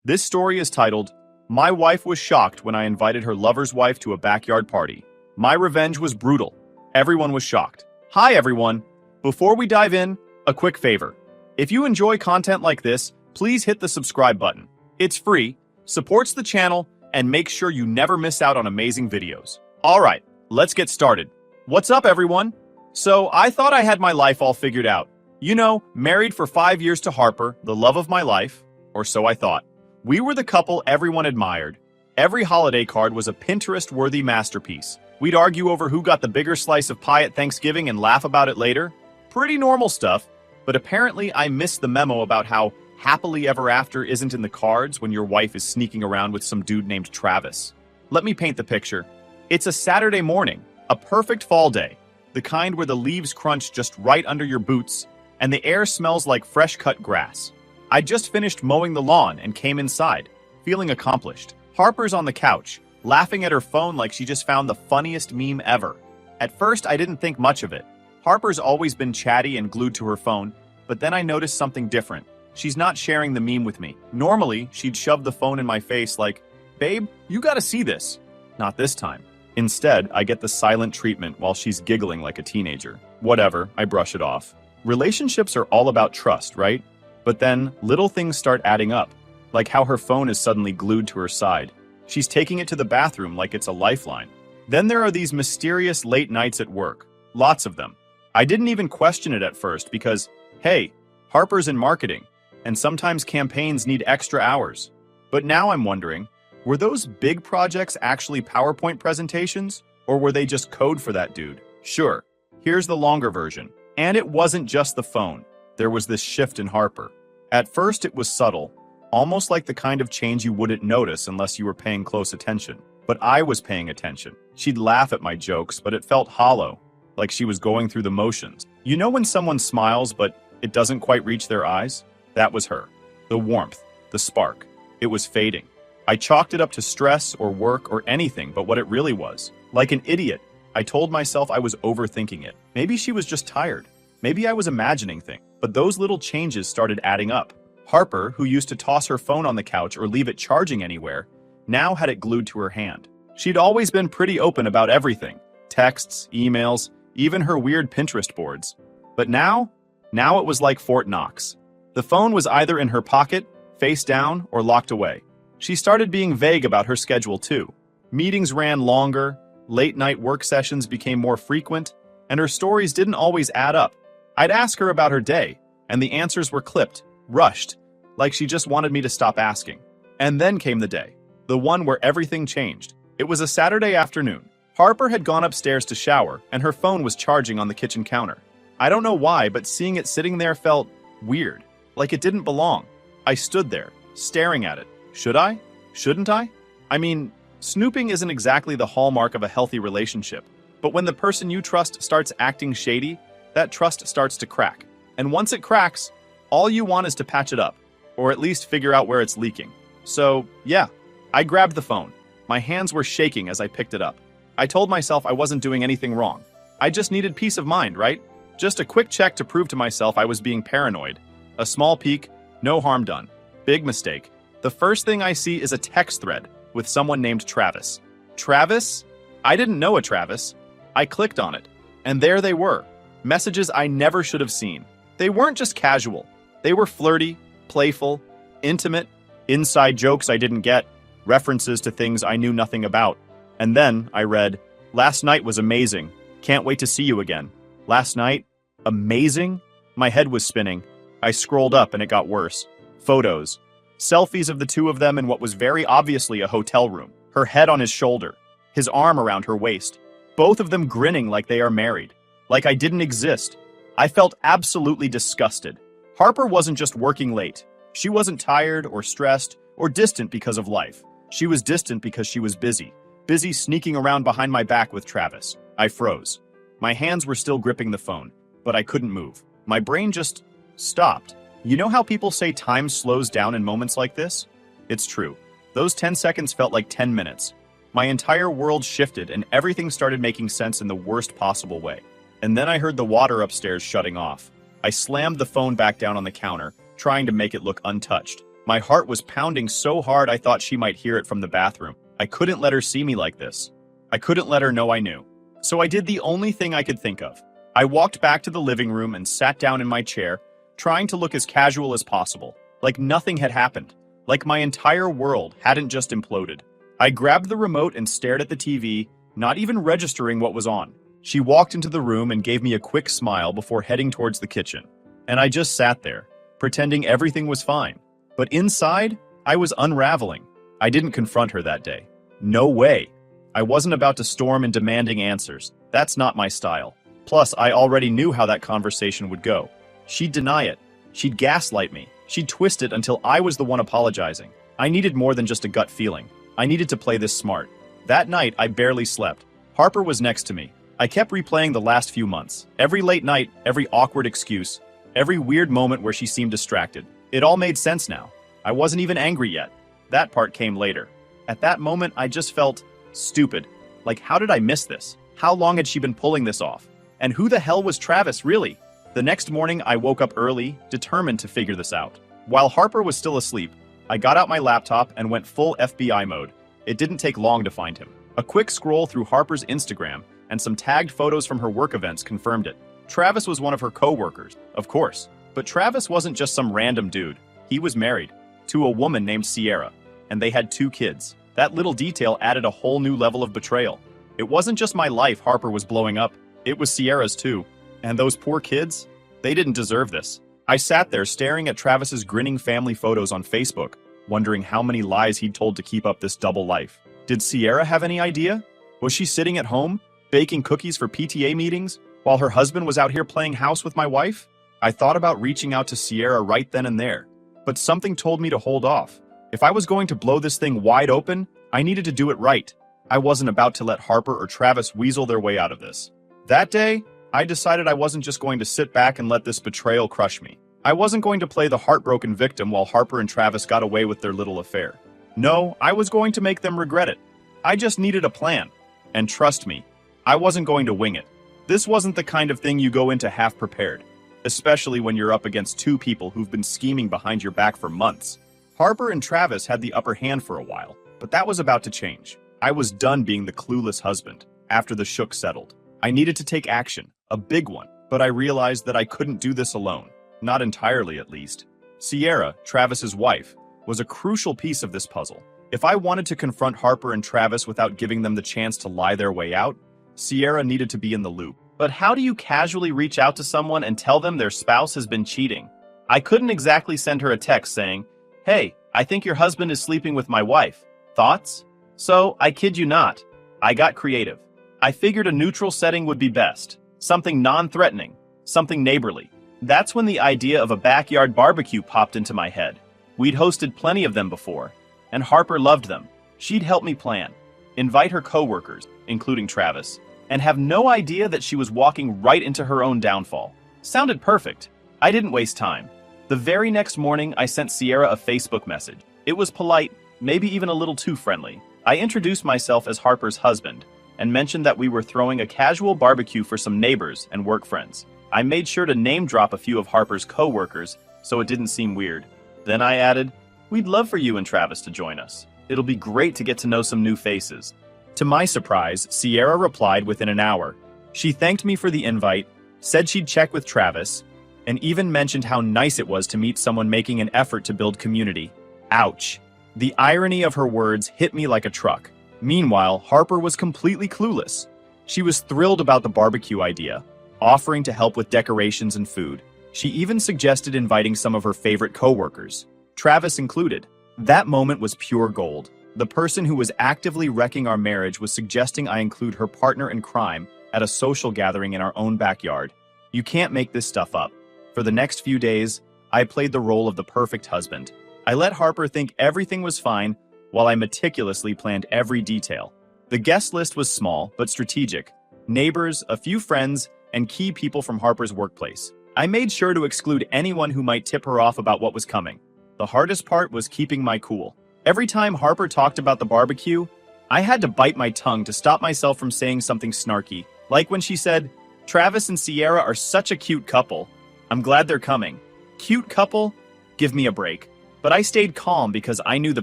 This story is titled, My Wife Was Shocked When I Invited Her Lover's Wife to a Backyard Party. My revenge was brutal. Everyone was shocked. Hi everyone. Before we dive in, a quick favor. If you enjoy content like this, please hit the subscribe button. It's free, supports the channel, and makes sure you never miss out on amazing videos. Alright, let's get started. What's up everyone? So, I thought I had my life all figured out. You know, married for 5 years to Harper, the love of my life, or so I thought. We were the couple everyone admired. Every holiday card was a Pinterest-worthy masterpiece. We'd argue over who got the bigger slice of pie at Thanksgiving and laugh about it later. Pretty normal stuff, but apparently I missed the memo about how happily ever after isn't in the cards when your wife is sneaking around with some dude named Travis. Let me paint the picture. It's a Saturday morning, a perfect fall day, the kind where the leaves crunch just right under your boots, and the air smells like fresh-cut grass. I just finished mowing the lawn and came inside, feeling accomplished. Harper's on the couch, laughing at her phone like she just found the funniest meme ever. At first, I didn't think much of it. Harper's always been chatty and glued to her phone, but then I noticed something different. She's not sharing the meme with me. Normally, she'd shove the phone in my face like, "Babe, you gotta see this." Not this time. Instead, I get the silent treatment while she's giggling like a teenager. Whatever, I brush it off. Relationships are all about trust, right? But then, little things start adding up, like how her phone is suddenly glued to her side. She's taking it to the bathroom like it's a lifeline. Then there are these mysterious late nights at work. Lots of them. I didn't even question it at first because, hey, Harper's in marketing, and sometimes campaigns need extra hours. But now I'm wondering, were those big projects actually PowerPoint presentations, or were they just code for that dude? Sure, here's the longer version. And it wasn't just the phone. There was this shift in Harper. At first, it was subtle, almost like the kind of change you wouldn't notice unless you were paying close attention. But I was paying attention. She'd laugh at my jokes, but it felt hollow, like she was going through the motions. You know when someone smiles, but it doesn't quite reach their eyes? That was her. The warmth, the spark. It was fading. I chalked it up to stress or work or anything but what it really was. Like an idiot, I told myself I was overthinking it. Maybe she was just tired. Maybe I was imagining things. But those little changes started adding up. Harper, who used to toss her phone on the couch or leave it charging anywhere, now had it glued to her hand. She'd always been pretty open about everything. Texts, emails, even her weird Pinterest boards. But now it was like Fort Knox. The phone was either in her pocket, face down, or locked away. She started being vague about her schedule too. Meetings ran longer, late-night work sessions became more frequent, and her stories didn't always add up. I'd ask her about her day, and the answers were clipped, rushed, like she just wanted me to stop asking. And then came the day, the one where everything changed. It was a Saturday afternoon. Harper had gone upstairs to shower, and her phone was charging on the kitchen counter. I don't know why, but seeing it sitting there felt weird, like it didn't belong. I stood there, staring at it. Should I? Shouldn't I? I mean, snooping isn't exactly the hallmark of a healthy relationship, but when the person you trust starts acting shady, that trust starts to crack. And once it cracks, all you want is to patch it up, or at least figure out where it's leaking. So, yeah, I grabbed the phone. My hands were shaking as I picked it up. I told myself I wasn't doing anything wrong. I just needed peace of mind, right? Just a quick check to prove to myself I was being paranoid. A small peek, no harm done. Big mistake. The first thing I see is a text thread with someone named Travis. Travis? I didn't know a Travis. I clicked on it, and there they were. Messages I never should have seen. They weren't just casual. They were flirty, playful, intimate, inside jokes I didn't get, references to things I knew nothing about. And then I read, "Last night was amazing. Can't wait to see you again." Last night? Amazing? My head was spinning. I scrolled up and it got worse. Photos. Selfies of the two of them in what was very obviously a hotel room. Her head on his shoulder. His arm around her waist. Both of them grinning like they are married. Like I didn't exist. I felt absolutely disgusted. Harper wasn't just working late. She wasn't tired or stressed or distant because of life. She was distant because she was busy. Busy sneaking around behind my back with Travis. I froze. My hands were still gripping the phone, but I couldn't move. My brain just stopped. You know how people say time slows down in moments like this? It's true. Those 10 seconds felt like 10 minutes. My entire world shifted and everything started making sense in the worst possible way. And then I heard the water upstairs shutting off. I slammed the phone back down on the counter, trying to make it look untouched. My heart was pounding so hard I thought she might hear it from the bathroom. I couldn't let her see me like this. I couldn't let her know I knew. So I did the only thing I could think of. I walked back to the living room and sat down in my chair, trying to look as casual as possible, like nothing had happened, like my entire world hadn't just imploded. I grabbed the remote and stared at the TV, not even registering what was on. She walked into the room and gave me a quick smile before heading towards the kitchen. And I just sat there, pretending everything was fine. But inside, I was unraveling. I didn't confront her that day. No way. I wasn't about to storm and demanding answers. That's not my style. Plus, I already knew how that conversation would go. She'd deny it. She'd gaslight me. She'd twist it until I was the one apologizing. I needed more than just a gut feeling. I needed to play this smart. That night, I barely slept. Harper was next to me. I kept replaying the last few months. Every late night, every awkward excuse, every weird moment where she seemed distracted. It all made sense now. I wasn't even angry yet. That part came later. At that moment, I just felt stupid. Like, how did I miss this? How long had she been pulling this off? And who the hell was Travis, really? The next morning, I woke up early, determined to figure this out. While Harper was still asleep, I got out my laptop and went full FBI mode. It didn't take long to find him. A quick scroll through Harper's Instagram and some tagged photos from her work events confirmed it. Travis was one of her co-workers, of course. But Travis wasn't just some random dude. He was married to a woman named Sierra, and they had 2 kids. That little detail added a whole new level of betrayal. It wasn't just my life Harper was blowing up. It was Sierra's too. And those poor kids? They didn't deserve this. I sat there staring at Travis's grinning family photos on Facebook, wondering how many lies he'd told to keep up this double life. Did Sierra have any idea? Was she sitting at home, baking cookies for PTA meetings, while her husband was out here playing house with my wife? I thought about reaching out to Sierra right then and there, but something told me to hold off. If I was going to blow this thing wide open, I needed to do it right. I wasn't about to let Harper or Travis weasel their way out of this. That day, I decided I wasn't just going to sit back and let this betrayal crush me. I wasn't going to play the heartbroken victim while Harper and Travis got away with their little affair. No, I was going to make them regret it. I just needed a plan. And trust me, I wasn't going to wing it. This wasn't the kind of thing you go into half prepared, especially when you're up against 2 people who've been scheming behind your back for months. Harper and Travis had the upper hand for a while, but that was about to change. I was done being the clueless husband after the shook settled. I needed to take action, a big one, but I realized that I couldn't do this alone. Not entirely, at least. Sierra, Travis's wife, was a crucial piece of this puzzle. If I wanted to confront Harper and Travis without giving them the chance to lie their way out, Sierra needed to be in the loop. But how do you casually reach out to someone and tell them their spouse has been cheating? I couldn't exactly send her a text saying, "Hey, I think your husband is sleeping with my wife. Thoughts?" So, I kid you not, I got creative. I figured a neutral setting would be best. Something non-threatening, something neighborly. That's when the idea of a backyard barbecue popped into my head. We'd hosted plenty of them before, and Harper loved them. She'd help me plan, invite her coworkers, including Travis, and have no idea that she was walking right into her own downfall. Sounded perfect. I didn't waste time. The very next morning, I sent Sierra a Facebook message. It was polite, maybe even a little too friendly. I introduced myself as Harper's husband and mentioned that we were throwing a casual barbecue for some neighbors and work friends. I made sure to name drop a few of Harper's co-workers so it didn't seem weird. Then I added, "We'd love for you and Travis to join us. It'll be great to get to know some new faces." To my surprise, Sierra replied within an hour. She thanked me for the invite, said she'd check with Travis, and even mentioned how nice it was to meet someone making an effort to build community. Ouch. The irony of her words hit me like a truck. Meanwhile, Harper was completely clueless. She was thrilled about the barbecue idea, offering to help with decorations and food. She even suggested inviting some of her favorite coworkers, Travis included. That moment was pure gold. The person who was actively wrecking our marriage was suggesting I include her partner in crime at a social gathering in our own backyard. You can't make this stuff up. For the next few days, I played the role of the perfect husband. I let Harper think everything was fine while I meticulously planned every detail. The guest list was small but strategic. Neighbors, a few friends, and key people from Harper's workplace. I made sure to exclude anyone who might tip her off about what was coming. The hardest part was keeping my cool. Every time Harper talked about the barbecue, I had to bite my tongue to stop myself from saying something snarky, like when she said, "Travis and Sierra are such a cute couple. I'm glad they're coming." Cute couple? Give me a break. But I stayed calm because I knew the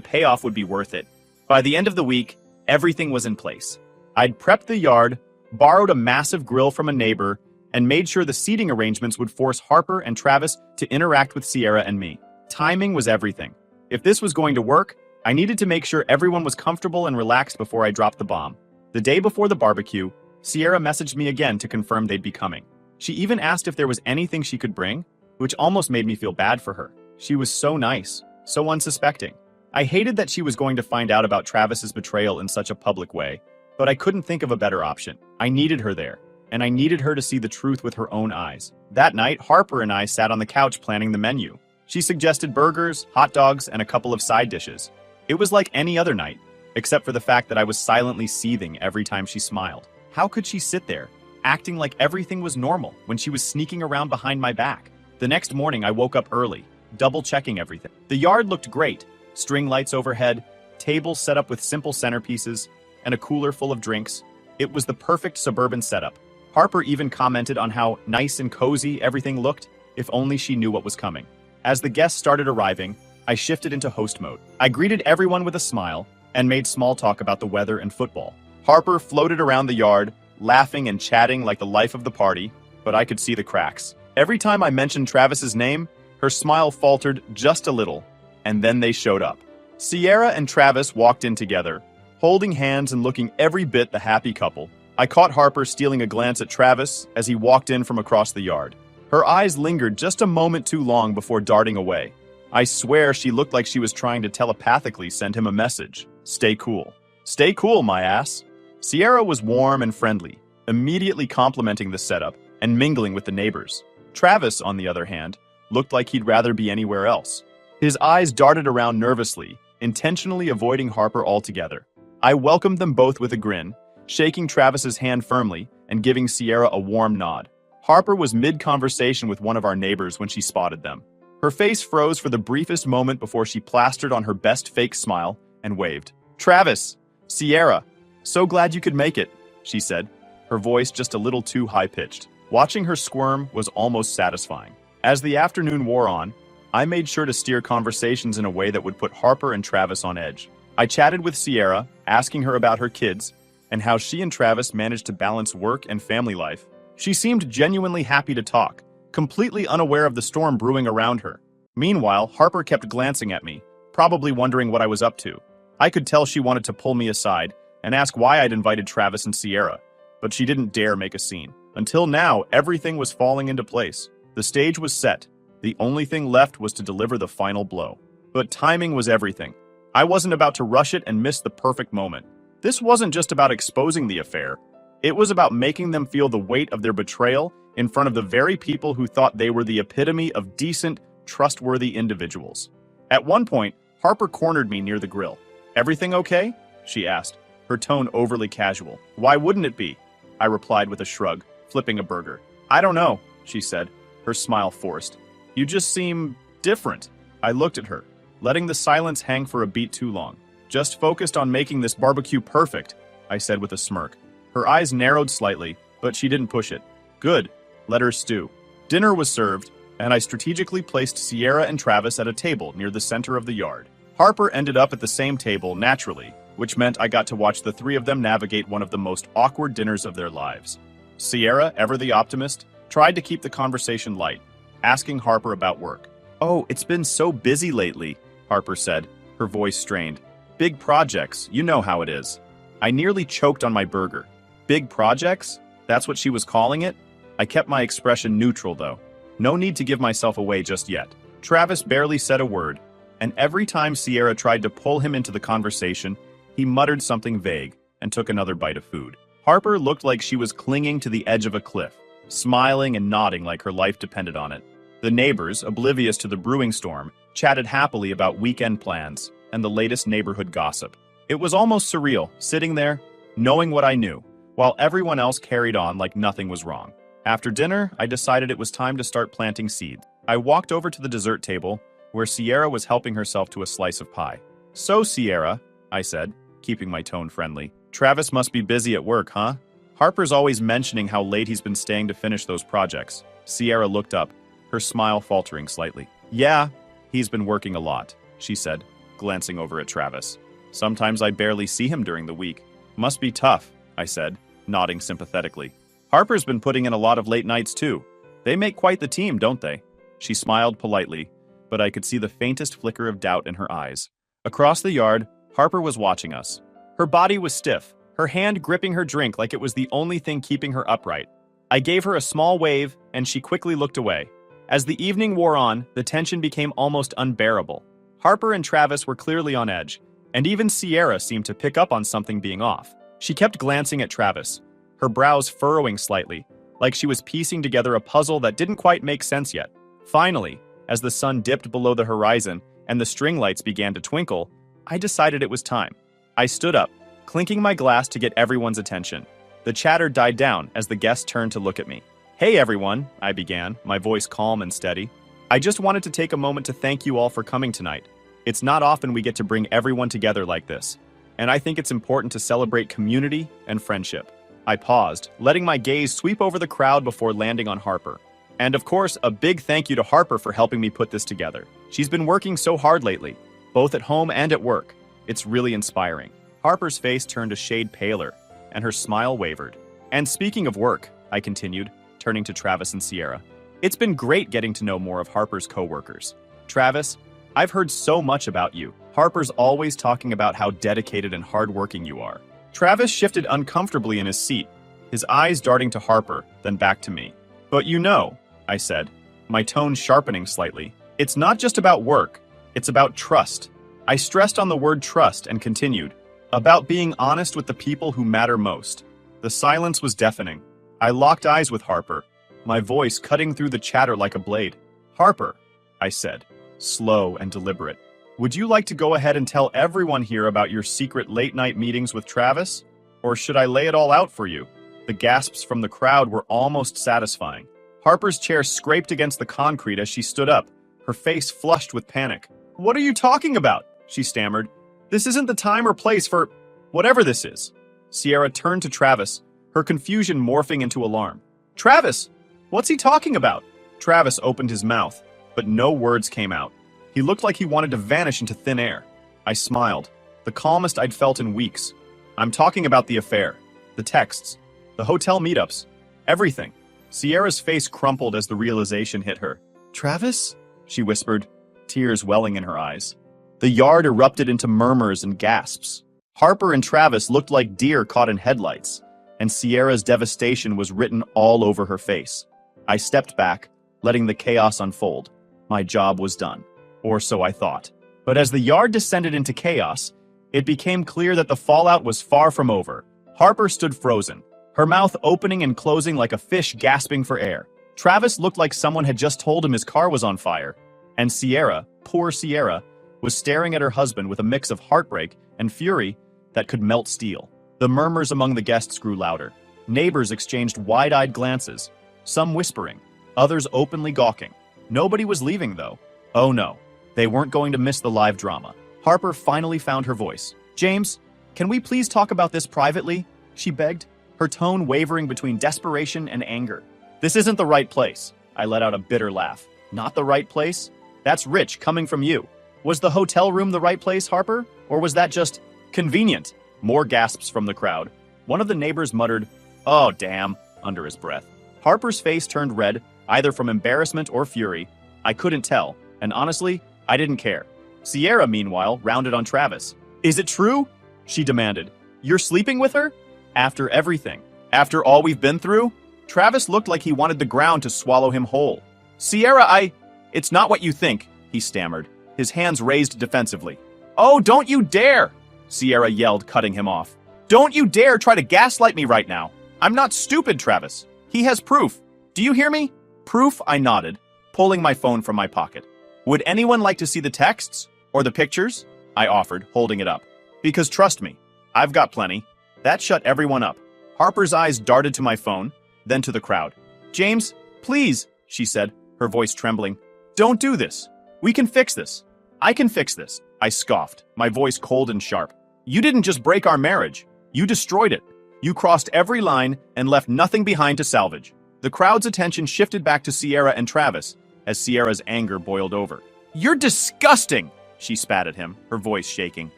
payoff would be worth it. By the end of the week, everything was in place. I'd prepped the yard, borrowed a massive grill from a neighbor, and made sure the seating arrangements would force Harper and Travis to interact with Sierra and me. Timing was everything. If this was going to work, I needed to make sure everyone was comfortable and relaxed before I dropped the bomb. The day before the barbecue, Sierra messaged me again to confirm they'd be coming. She even asked if there was anything she could bring, which almost made me feel bad for her. She was so nice, so unsuspecting. I hated that she was going to find out about Travis's betrayal in such a public way, but I couldn't think of a better option. I needed her there, and I needed her to see the truth with her own eyes. That night, Harper and I sat on the couch planning the menu. She suggested burgers, hot dogs, and a couple of side dishes. It was like any other night, except for the fact that I was silently seething every time she smiled. How could she sit there, acting like everything was normal when she was sneaking around behind my back? The next morning, I woke up early, double-checking everything. The yard looked great. String lights overhead, tables set up with simple centerpieces, and a cooler full of drinks. It was the perfect suburban setup. Harper even commented on how nice and cozy everything looked, if only she knew what was coming. As the guests started arriving, I shifted into host mode. I greeted everyone with a smile and made small talk about the weather and football. Harper floated around the yard, laughing and chatting like the life of the party, but I could see the cracks. Every time I mentioned Travis's name, her smile faltered just a little, and then they showed up. Sierra and Travis walked in together, holding hands and looking every bit the happy couple. I caught Harper stealing a glance at Travis as he walked in from across the yard. Her eyes lingered just a moment too long before darting away. I swear she looked like she was trying to telepathically send him a message. Stay cool. Stay cool, my ass. Sierra was warm and friendly, immediately complimenting the setup and mingling with the neighbors. Travis, on the other hand, looked like he'd rather be anywhere else. His eyes darted around nervously, intentionally avoiding Harper altogether. I welcomed them both with a grin, shaking Travis's hand firmly and giving Sierra a warm nod. Harper was mid-conversation with one of our neighbors when she spotted them. Her face froze for the briefest moment before she plastered on her best fake smile and waved. Travis! Sierra! So glad you could make it, she said, her voice just a little too high-pitched. Watching her squirm was almost satisfying. As the afternoon wore on, I made sure to steer conversations in a way that would put Harper and Travis on edge. I chatted with Sierra, asking her about her kids and how she and Travis managed to balance work and family life. She seemed genuinely happy to talk, completely unaware of the storm brewing around her. Meanwhile, Harper kept glancing at me, probably wondering what I was up to. I could tell she wanted to pull me aside and ask why I'd invited Travis and Sierra, but she didn't dare make a scene. Until now, everything was falling into place. The stage was set. The only thing left was to deliver the final blow. But timing was everything. I wasn't about to rush it and miss the perfect moment. This wasn't just about exposing the affair. It was about making them feel the weight of their betrayal in front of the very people who thought they were the epitome of decent, trustworthy individuals. At one point, Harper cornered me near the grill. Everything okay? She asked, her tone overly casual. Why wouldn't it be? I replied with a shrug, flipping a burger. I don't know, she said, her smile forced. You just seem different. I looked at her, letting the silence hang for a beat too long. Just focused on making this barbecue perfect, I said with a smirk. Her eyes narrowed slightly, but she didn't push it. Good, let her stew. Dinner was served, and I strategically placed Sierra and Travis at a table near the center of the yard. Harper ended up at the same table naturally, which meant I got to watch the three of them navigate one of the most awkward dinners of their lives. Sierra, ever the optimist, tried to keep the conversation light, asking Harper about work. Oh, it's been so busy lately, Harper said, her voice strained. Big projects, you know how it is. I nearly choked on my burger. Big projects? That's what she was calling it? I kept my expression neutral, though. No need to give myself away just yet. Travis barely said a word, and every time Sierra tried to pull him into the conversation, he muttered something vague and took another bite of food. Harper looked like she was clinging to the edge of a cliff, smiling and nodding like her life depended on it. The neighbors, oblivious to the brewing storm, chatted happily about weekend plans and the latest neighborhood gossip. It was almost surreal, sitting there, knowing what I knew, while everyone else carried on like nothing was wrong. After dinner, I decided it was time to start planting seeds. I walked over to the dessert table, where Sierra was helping herself to a slice of pie. So, Sierra, I said, keeping my tone friendly, Travis must be busy at work, huh? Harper's always mentioning how late he's been staying to finish those projects. Sierra looked up, her smile faltering slightly. Yeah, he's been working a lot. she said, glancing over at Travis. Sometimes I barely see him during the week. Must be tough, I said, nodding sympathetically. Harper's been putting in a lot of late nights too. They make quite the team, don't they? She smiled politely, but I could see the faintest flicker of doubt in her eyes. Across the yard, Harper was watching us. Her body was stiff, her hand gripping her drink like it was the only thing keeping her upright. I gave her a small wave, and she quickly looked away. As the evening wore on, the tension became almost unbearable. Harper and Travis were clearly on edge, and even Sierra seemed to pick up on something being off. She kept glancing at Travis, her brows furrowing slightly, like she was piecing together a puzzle that didn't quite make sense yet. Finally, as the sun dipped below the horizon and the string lights began to twinkle, I decided it was time. I stood up, clinking my glass to get everyone's attention. The chatter died down as the guests turned to look at me. Hey everyone, I began, my voice calm and steady. I just wanted to take a moment to thank you all for coming tonight. It's not often we get to bring everyone together like this, and I think it's important to celebrate community and friendship. I paused, letting my gaze sweep over the crowd before landing on Harper. And of course, a big thank you to Harper for helping me put this together. She's been working so hard lately, both at home and at work. It's really inspiring. Harper's face turned a shade paler, and her smile wavered. And speaking of work, I continued, turning to Travis and Sierra. It's been great getting to know more of Harper's co-workers. Travis, I've heard so much about you. Harper's always talking about how dedicated and hardworking you are. Travis shifted uncomfortably in his seat, his eyes darting to Harper, then back to me. But you know, I said, my tone sharpening slightly, it's not just about work, it's about trust. I stressed on the word trust and continued, about being honest with the people who matter most. The silence was deafening. I locked eyes with Harper, my voice cutting through the chatter like a blade. Harper, I said, slow and deliberate, would you like to go ahead and tell everyone here about your secret late-night meetings with Travis? Or should I lay it all out for you? The gasps from the crowd were almost satisfying. Harper's chair scraped against the concrete as she stood up, her face flushed with panic. What are you talking about? She stammered. This isn't the time or place for whatever this is. Sierra turned to Travis, her confusion morphing into alarm. Travis, what's he talking about? Travis opened his mouth, but no words came out. He looked like he wanted to vanish into thin air. I smiled, the calmest I'd felt in weeks. I'm talking about the affair, the texts, the hotel meetups, everything. Sierra's face crumpled as the realization hit her. Travis? She whispered, tears welling in her eyes. The yard erupted into murmurs and gasps. Harper and Travis looked like deer caught in headlights, and Sierra's devastation was written all over her face. I stepped back, letting the chaos unfold. My job was done, or so I thought. But as the yard descended into chaos, it became clear that the fallout was far from over. Harper stood frozen, her mouth opening and closing like a fish gasping for air. Travis looked like someone had just told him his car was on fire, and Sierra, poor Sierra, was staring at her husband with a mix of heartbreak and fury that could melt steel. The murmurs among the guests grew louder. Neighbors exchanged wide-eyed glances, some whispering, others openly gawking. Nobody was leaving, though. Oh no, they weren't going to miss the live drama. Harper finally found her voice. James, can we please talk about this privately? She begged, her tone wavering between desperation and anger. This isn't the right place. I let out a bitter laugh. Not the right place? That's rich coming from you. Was the hotel room the right place, Harper? Or was that just convenient? More gasps from the crowd. One of the neighbors muttered, "Oh, damn," under his breath. Harper's face turned red, either from embarrassment or fury. I couldn't tell, and honestly, I didn't care. Sierra, meanwhile, rounded on Travis. Is it true? She demanded. You're sleeping with her? After everything. After all we've been through? Travis looked like he wanted the ground to swallow him whole. Sierra, It's not what you think, he stammered, his hands raised defensively. Oh, don't you dare! Sierra yelled, cutting him off. Don't you dare try to gaslight me right now. I'm not stupid, Travis. He has proof. Do you hear me? Proof, I nodded, pulling my phone from my pocket. Would anyone like to see the texts? Or the pictures? I offered, holding it up. Because trust me, I've got plenty. That shut everyone up. Harper's eyes darted to my phone, then to the crowd. James, please, she said, her voice trembling. Don't do this. We can fix this. I can fix this. I scoffed, my voice cold and sharp. You didn't just break our marriage. You destroyed it. You crossed every line and left nothing behind to salvage. The crowd's attention shifted back to Sierra and Travis as Sierra's anger boiled over. You're disgusting, she spat at him, her voice shaking.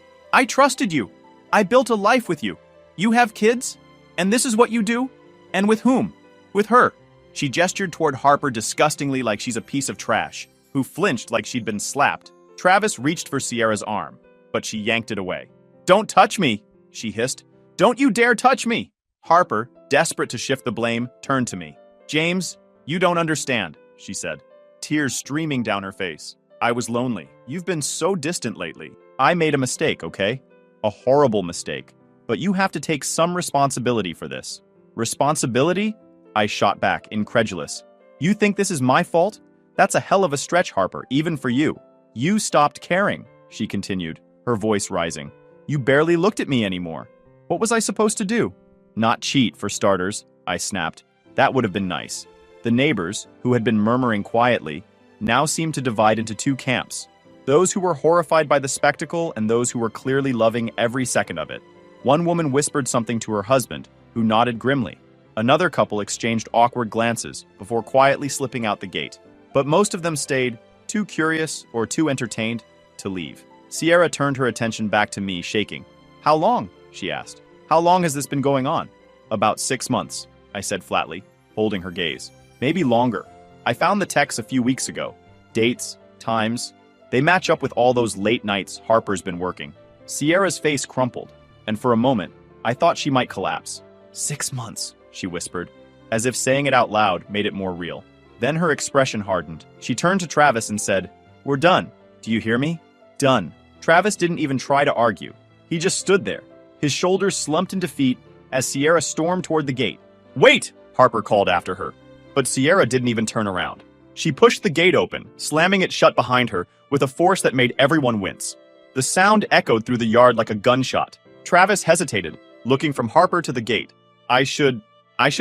I trusted you. I built a life with you. You have kids? And this is what you do? And with whom? With her. She gestured toward Harper disgustingly like she's a piece of trash, who flinched like she'd been slapped. Travis reached for Sierra's arm, but she yanked it away. Don't touch me, she hissed. Don't you dare touch me! Harper, desperate to shift the blame, turned to me. James, you don't understand, she said, tears streaming down her face. I was lonely. You've been so distant lately. I made a mistake, okay? A horrible mistake. But you have to take some responsibility for this. Responsibility? I shot back, incredulous. You think this is my fault? That's a hell of a stretch, Harper, even for you. You stopped caring, she continued, her voice rising. You barely looked at me anymore. What was I supposed to do? Not cheat, for starters, I snapped. That would have been nice. The neighbors, who had been murmuring quietly, now seemed to divide into two camps. Those who were horrified by the spectacle and those who were clearly loving every second of it. One woman whispered something to her husband, who nodded grimly. Another couple exchanged awkward glances before quietly slipping out the gate. But most of them stayed, too curious or too entertained, to leave. Sierra turned her attention back to me, shaking. How long? She asked. How long has this been going on? About 6 months, I said flatly, holding her gaze. Maybe longer. I found the texts a few weeks ago. Dates, times. They match up with all those late nights Harper's been working. Sierra's face crumpled, and for a moment, I thought she might collapse. 6 months, she whispered, as if saying it out loud made it more real. Then her expression hardened. She turned to Travis and said, We're done. Do you hear me? Done. Travis didn't even try to argue. He just stood there, his shoulders slumped in defeat as Sierra stormed toward the gate. Wait! Harper called after her. But Sierra didn't even turn around. She pushed the gate open, slamming it shut behind her with a force that made everyone wince. The sound echoed through the yard like a gunshot. Travis hesitated, looking from Harper to the gate. I should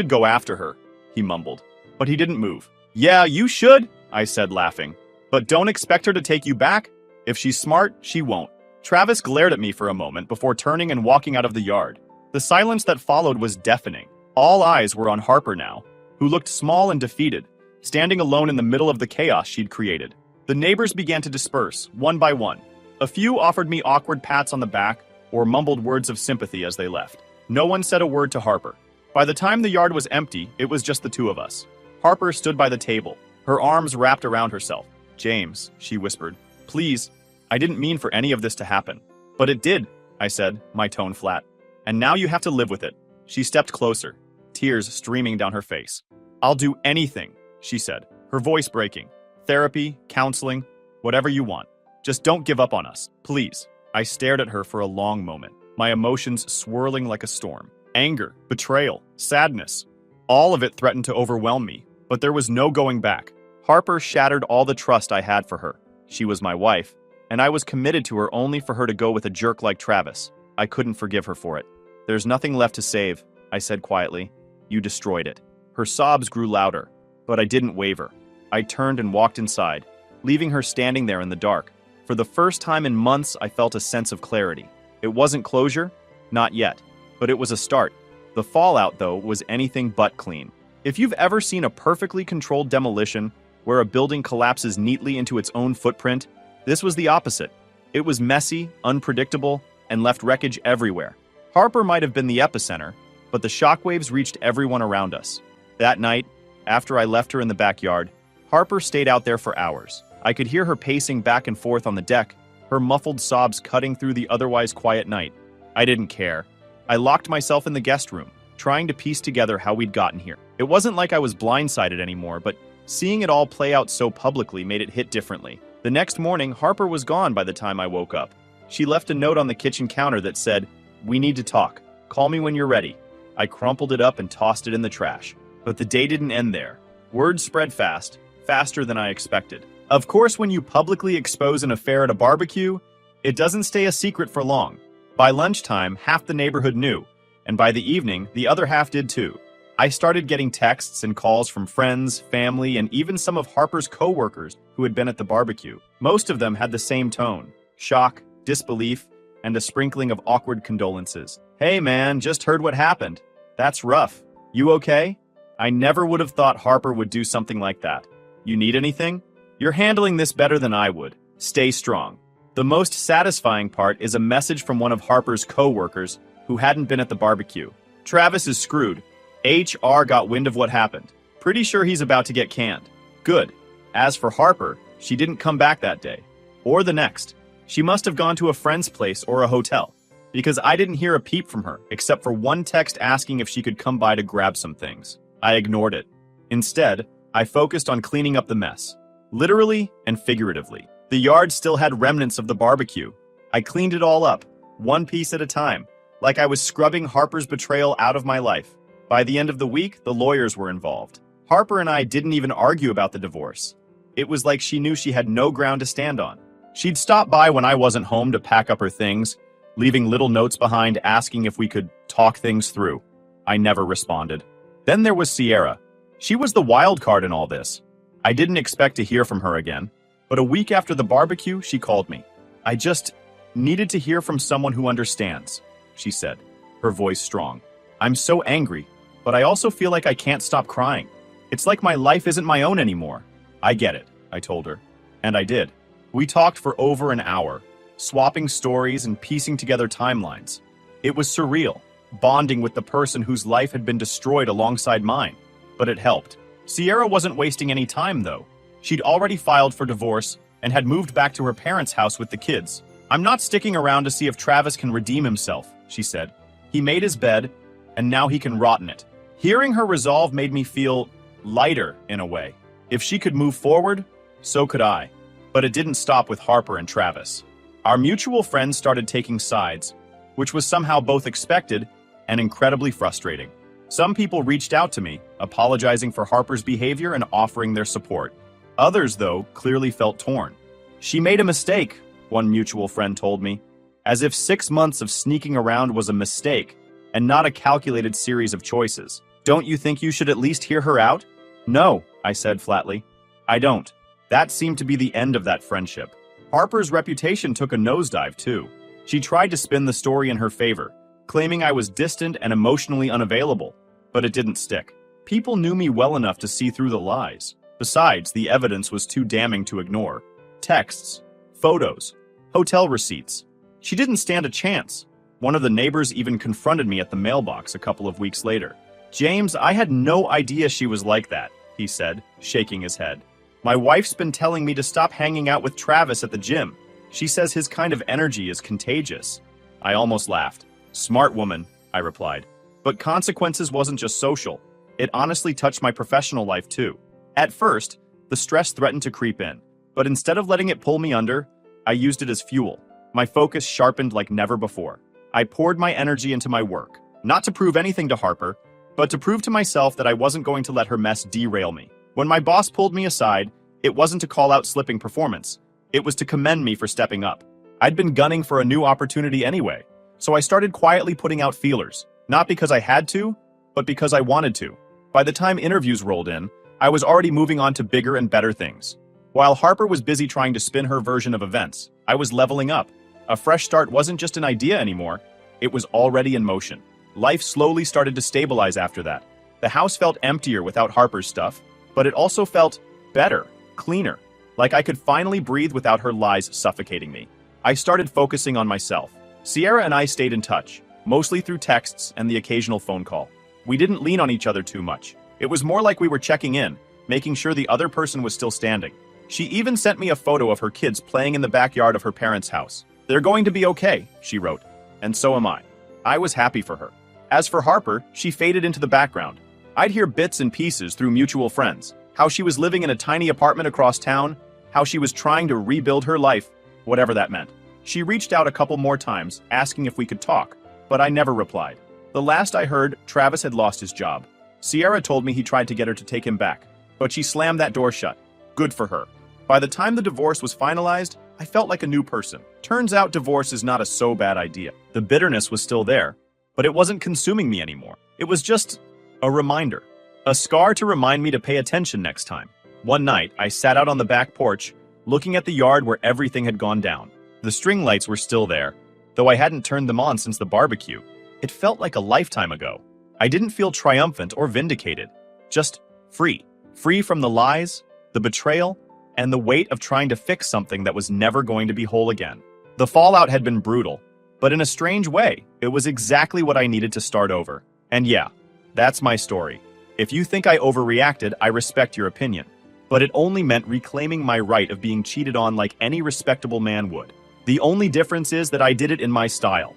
go after her, he mumbled. But he didn't move. Yeah, you should, I said, laughing. But don't expect her to take you back. If she's smart, she won't. Travis glared at me for a moment before turning and walking out of the yard. The silence that followed was deafening. All eyes were on Harper now, who looked small and defeated, standing alone in the middle of the chaos she'd created. The neighbors began to disperse, one by one. A few offered me awkward pats on the back or mumbled words of sympathy as they left. No one said a word to Harper. By the time the yard was empty, it was just the two of us. Harper stood by the table, her arms wrapped around herself. James, she whispered, please, I didn't mean for any of this to happen. But it did, I said, my tone flat. And now you have to live with it. She stepped closer, tears streaming down her face. I'll do anything, she said, her voice breaking. Therapy, counseling, whatever you want. Just don't give up on us, please. I stared at her for a long moment, my emotions swirling like a storm. Anger, betrayal, sadness. All of it threatened to overwhelm me, but there was no going back. Harper shattered all the trust I had for her. She was my wife, and I was committed to her only for her to go with a jerk like Travis. I couldn't forgive her for it. There's nothing left to save, I said quietly. You destroyed it. Her sobs grew louder, but I didn't waver. I turned and walked inside, leaving her standing there in the dark. For the first time in months, I felt a sense of clarity. It wasn't closure, not yet, but it was a start. The fallout, though, was anything but clean. If you've ever seen a perfectly controlled demolition where a building collapses neatly into its own footprint, this was the opposite. It was messy, unpredictable, and left wreckage everywhere. Harper might have been the epicenter, but the shockwaves reached everyone around us. That night, after I left her in the backyard, Harper stayed out there for hours. I could hear her pacing back and forth on the deck, her muffled sobs cutting through the otherwise quiet night. I didn't care. I locked myself in the guest room, trying to piece together how we'd gotten here. It wasn't like I was blindsided anymore, but seeing it all play out so publicly made it hit differently. The next morning, Harper was gone by the time I woke up. She left a note on the kitchen counter that said, "We need to talk. Call me when you're ready." I crumpled it up and tossed it in the trash. But the day didn't end there. Word spread fast, faster than I expected. Of course, when you publicly expose an affair at a barbecue, it doesn't stay a secret for long. By lunchtime, half the neighborhood knew, and by the evening, the other half did too. I started getting texts and calls from friends, family, and even some of Harper's co-workers who had been at the barbecue. Most of them had the same tone: shock, disbelief, and a sprinkling of awkward condolences. "Hey man, just heard what happened. That's rough. You okay? I never would have thought Harper would do something like that. You need anything? You're handling this better than I would. Stay strong." The most satisfying part is a message from one of Harper's co-workers who hadn't been at the barbecue. Travis is screwed. HR got wind of what happened. Pretty sure he's about to get canned. Good. As for Harper, she didn't come back that day. Or the next. She must have gone to a friend's place or a hotel. Because I didn't hear a peep from her, except for one text asking if she could come by to grab some things. I ignored it. Instead, I focused on cleaning up the mess. Literally and figuratively. The yard still had remnants of the barbecue. I cleaned it all up, one piece at a time, like I was scrubbing Harper's betrayal out of my life. By the end of the week, the lawyers were involved. Harper and I didn't even argue about the divorce. It was like she knew she had no ground to stand on. She'd stop by when I wasn't home to pack up her things, leaving little notes behind asking if we could talk things through. I never responded. Then there was Sierra. She was the wild card in all this. I didn't expect to hear from her again, but a week after the barbecue, she called me. I just needed to hear from someone who understands, she said, her voice strong. I'm so angry, but I also feel like I can't stop crying. It's like my life isn't my own anymore. I get it, I told her. And I did. We talked for over an hour, swapping stories and piecing together timelines. It was surreal, bonding with the person whose life had been destroyed alongside mine. But it helped. Sierra wasn't wasting any time, though. She'd already filed for divorce and had moved back to her parents' house with the kids. I'm not sticking around to see if Travis can redeem himself, she said. He made his bed, and now he can rot in it. Hearing her resolve made me feel lighter in a way. If she could move forward, so could I. But it didn't stop with Harper and Travis. Our mutual friends started taking sides, which was somehow both expected and incredibly frustrating. Some people reached out to me, apologizing for Harper's behavior and offering their support. Others, though, clearly felt torn. She made a mistake, one mutual friend told me, as if 6 months of sneaking around was a mistake and not a calculated series of choices. Don't you think you should at least hear her out? No, I said flatly. I don't. That seemed to be the end of that friendship. Harper's reputation took a nosedive, too. She tried to spin the story in her favor, claiming I was distant and emotionally unavailable, but it didn't stick. People knew me well enough to see through the lies. Besides, the evidence was too damning to ignore. Texts, photos, hotel receipts. She didn't stand a chance. One of the neighbors even confronted me at the mailbox a couple of weeks later. James, I had no idea she was like that, he said, shaking his head. My wife's been telling me to stop hanging out with Travis at the gym. She says his kind of energy is contagious. I almost laughed. Smart woman, I replied. But consequences wasn't just social. It honestly touched my professional life too. At first, the stress threatened to creep in, but instead of letting it pull me under, I used it as fuel. My focus sharpened like never before. I poured my energy into my work, not to prove anything to Harper, but to prove to myself that I wasn't going to let her mess derail me. When my boss pulled me aside, it wasn't to call out slipping performance. It was to commend me for stepping up. I'd been gunning for a new opportunity anyway, so I started quietly putting out feelers, not because I had to, but because I wanted to. By the time interviews rolled in, I was already moving on to bigger and better things. While Harper was busy trying to spin her version of events, I was leveling up. A fresh start wasn't just an idea anymore, it was already in motion. Life slowly started to stabilize after that. The house felt emptier without Harper's stuff, but it also felt better, cleaner, like I could finally breathe without her lies suffocating me. I started focusing on myself. Sierra and I stayed in touch, mostly through texts and the occasional phone call. We didn't lean on each other too much. It was more like we were checking in, making sure the other person was still standing. She even sent me a photo of her kids playing in the backyard of her parents' house. They're going to be okay, she wrote, and so am I. I was happy for her. As for Harper, she faded into the background. I'd hear bits and pieces through mutual friends, how she was living in a tiny apartment across town, how she was trying to rebuild her life, whatever that meant. She reached out a couple more times, asking if we could talk, but I never replied. The last I heard, Travis had lost his job. Sierra told me he tried to get her to take him back, but she slammed that door shut. Good for her. By the time the divorce was finalized, I felt like a new person. Turns out divorce is not a so bad idea. The bitterness was still there, but it wasn't consuming me anymore. It was just a reminder. A scar to remind me to pay attention next time. One night, I sat out on the back porch, looking at the yard where everything had gone down. The string lights were still there, though I hadn't turned them on since the barbecue. It felt like a lifetime ago. I didn't feel triumphant or vindicated, just free. Free from the lies, the betrayal, and the weight of trying to fix something that was never going to be whole again. The fallout had been brutal, but in a strange way, it was exactly what I needed to start over. And yeah, that's my story. If you think I overreacted, I respect your opinion. But it only meant reclaiming my right of being cheated on like any respectable man would. The only difference is that I did it in my style.